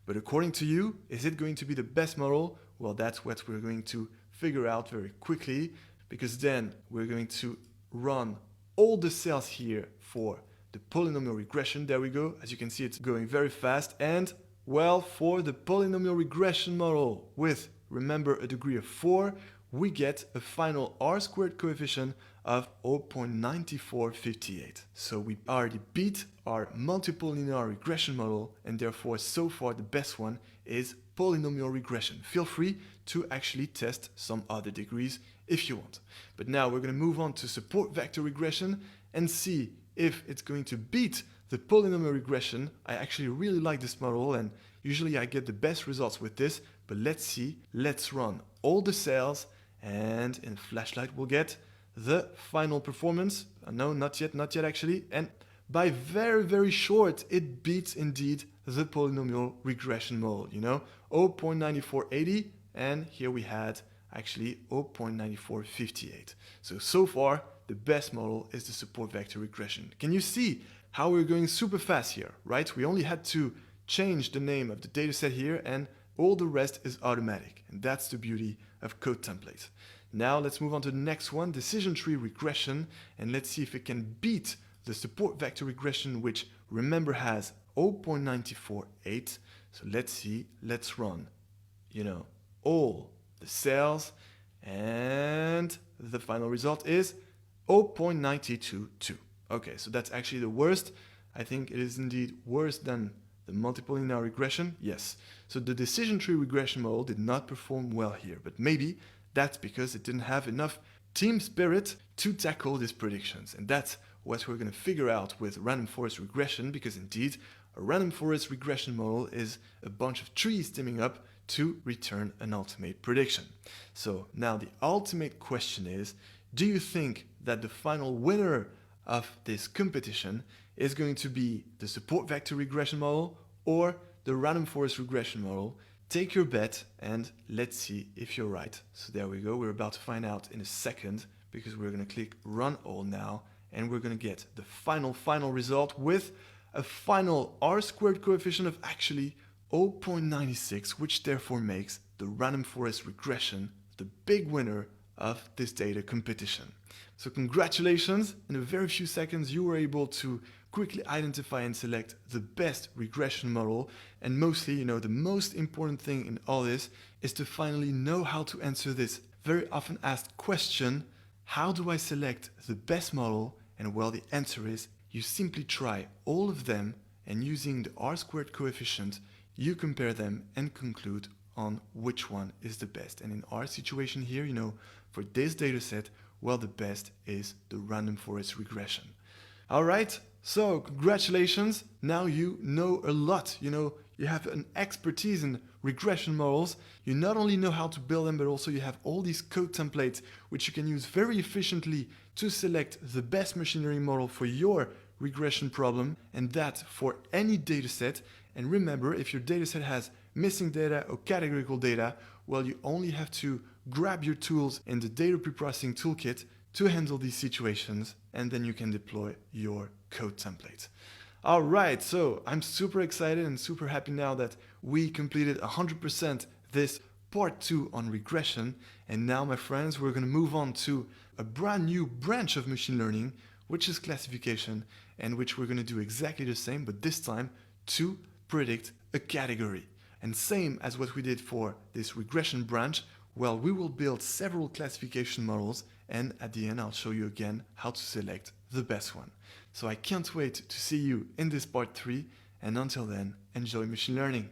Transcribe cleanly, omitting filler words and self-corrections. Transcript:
But according to you, is it going to be the best model? Well, that's what we're going to figure out very quickly, because then we're going to run all the cells here for the polynomial regression. There we go. As you can see, it's going very fast. And well, for the polynomial regression model with, remember, a degree of 4, we get a final R-squared coefficient of 0.9458. So we already beat our multiple linear regression model, and therefore so far the best one is polynomial regression. Feel free to actually test some other degrees if you want. But now we're going to move on to support vector regression and see if it's going to beat the polynomial regression. I actually really like this model, and usually I get the best results with this, but let's see. Let's run all the cells, and in Flashlight we'll get the final performance. No, not yet actually. And by very short, it beats indeed the polynomial regression model, 0.9480, and here we had actually 0.9458. So far, the best model is the support vector regression. Can you see how we're going super fast here, right? We only had to change the name of the dataset here, and all the rest is automatic. And that's the beauty of code templates. Now let's move on to the next one, decision tree regression, and let's see if it can beat the support vector regression, which remember has 0.948. So let's see, let's run, all the cells, and the final result is 0.922. Okay, so that's actually the worst. I think it is indeed worse than the multiple linear regression. Yes, so the decision tree regression model did not perform well here, but maybe that's because it didn't have enough team spirit to tackle these predictions. And that's what we're going to figure out with random forest regression, because indeed a random forest regression model is a bunch of trees teaming up to return an ultimate prediction. So now the ultimate question is, do you think that the final winner of this competition is going to be the support vector regression model or the random forest regression model? Take your bet and let's see if you're right. So there we go. We're about to find out in a second, because we're going to click run all now, and we're going to get the final result with a final R-squared coefficient of actually 0.96, which therefore makes the random forest regression the big winner of this data competition. So congratulations, in a very few seconds you were able to quickly identify and select the best regression model, and mostly, the most important thing in all this is to finally know how to answer this very often asked question, how do I select the best model? And well, the answer is you simply try all of them, and using the R-squared coefficient, you compare them and conclude on which one is the best. And in our situation here, for this data set, well, the best is the random forest regression. All right, so congratulations. Now you know a lot. You have an expertise in regression models. You not only know how to build them, but also you have all these code templates which you can use very efficiently to select the best machine learning model for your regression problem, and that for any data set. And remember, if your data set has missing data or categorical data, well, you only have to grab your tools in the data preprocessing toolkit to handle these situations, and then you can deploy your code template. All right, so I'm super excited and super happy now that we completed 100% this part 2 on regression. And now, my friends, we're going to move on to a brand new branch of machine learning, which is classification, and which we're going to do exactly the same, but this time to predict a category. And same as what we did for this regression branch, well, we will build several classification models, and at the end I'll show you again how to select the best one. So I can't wait to see you in this part 3, and until then, enjoy machine learning.